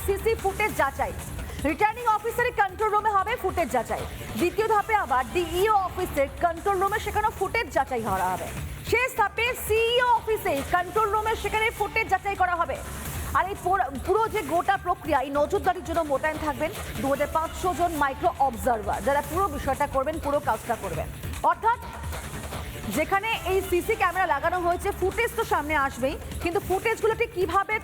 CC footage যাচাই। Returning অফিসারের control রুমে হবে ফুটেজ যাচাই। দ্বিতীয় ধাপে আবার ডিইও অফিসের কন্ট্রোল রুমে সেখানে ফুটেজ যাচাই করা হবে। শেষ ধাপে সিইও অফিসে কন্ট্রোল রুমে সেখানে ফুটেজ যাচাই করা হবে। আর এই পুরো যে গোটা প্রক্রিয়া, এই নজরদারির জন্য মোতায়েন থাকবেন 2500 জন মাইক্রো অবজারভার, যারা পুরো বিষয়টা করবেন, পুরো কাজটা করবেন। অর্থাৎ যেখানে এই সিসি ক্যামেরা লাগানো হয়েছে, ফুটেজ তো সামনে আসবেই, কিন্তু ফুটেজগুলোকে কিভাবে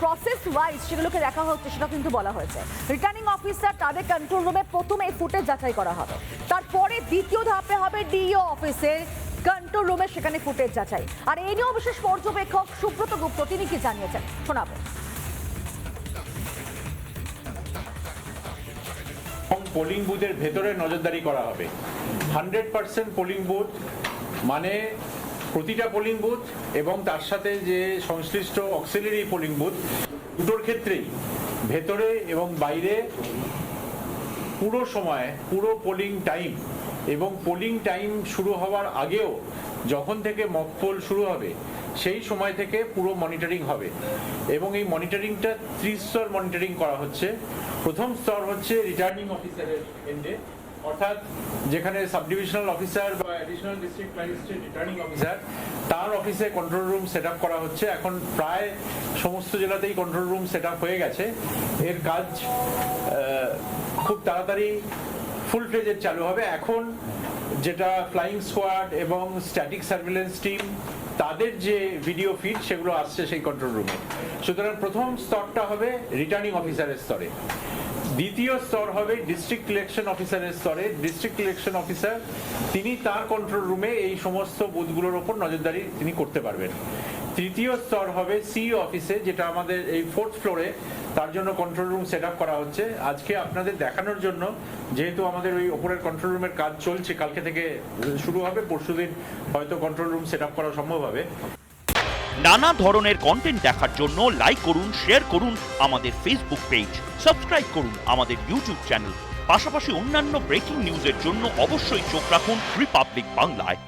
প্রসেস ওয়াইজ সেগুলোকে দেখা হচ্ছে সেটা কিন্তু বলা হয়েছে। রিটার্নিং অফিসার তাদের কন্ট্রোল রুমে প্রথমে এই ফুটেজ যাচাই করা হবে, তারপরে দ্বিতীয় ধাপে হবে ডিইও অফিসের কন্ট্রোল রুমে সেখানে ফুটেজ যাচাই। আর এই নিয়েও বিশেষ পর্যবেক্ষক সুব্রত গুপ্ত তিনি কি জানিয়েছেন শোনাবো। পোলিং বুথের ভেতরে নজরদারি করা হবে। 100% পোলিং বুথ মানে প্রতিটা পোলিং বুথ এবং তার সাথে যে সংশ্লিষ্ট অক্সিলারি পোলিং বুথ, দুটোর ক্ষেত্রেই ভেতরে এবং বাইরে পুরো সময়, পুরো পোলিং টাইম এবং পোলিং টাইম শুরু হওয়ার আগেও যখন থেকে মক পোল শুরু হবে সেই সময় থেকে পুরো মনিটরিং হবে। এবং এই মনিটরিংটা 3 স্তর মনিটরিং করা হচ্ছে। প্রথম স্তর হচ্ছে রিটার্নিং অফিসারের এন্ডে, অর্থাৎ যেখানে সাব ডিভিশনাল অফিসার বা additional district magistrate returning officer, তার অফিসে কন্ট্রোল রুম সেট আপ করা হচ্ছে। এখন প্রায় সমস্ত জেলাতেই কন্ট্রোল রুম সেট আপ হয়ে গেছে। এর কাজ খুব তাড়াতাড়ি ফুল ফ্লেজের চালু হবে। এখন যেটা ফ্লাইং স্কোয়াড এবং স্ট্যাটিক সার্ভেলেন্স টিম, তাদের যে ভিডিও ফিড সেগুলো আসছে সেই কন্ট্রোল রুমে। সুতরাং প্রথম স্তরটা হবে রিটার্নিং অফিসারের স্তরে। দ্বিতীয় স্তর হবে ডিস্ট্রিক্ট ইলেকশন অফিসারের স্তরে। ডিস্ট্রিক্ট ইলেকশন অফিসার তিনি তার কন্ট্রোল রুমে এই সমস্ত বুথগুলোর ওপর নজরদারি তিনি করতে পারবেন। তৃতীয় স্তর হবে সিইও অফিসে, যেটা আমাদের এই 4th ফ্লোরে, তার জন্য কন্ট্রোল রুম সেট আপ করা হচ্ছে। আজকে আপনাদের দেখানোর জন্য, যেহেতু আমাদের ওই ওপরের কন্ট্রোল রুমের কাজ চলছে, কালকে থেকে শুরু হবে, পরশুদিন হয়তো কন্ট্রোল রুম সেট আপ করা সম্ভব হবে। নানা ধরনের কন্টেন্ট দেখার জন্য লাইক করুন, শেয়ার করুন আমাদের ফেসবুক পেজ, সাবস্ক্রাইব করুন আমাদের ইউটিউব চ্যানেল। পাশাপাশি অন্যান্য ব্রেকিং নিউজের জন্য অবশ্যই চোখ রাখুন রিপাবলিক বাংলায়।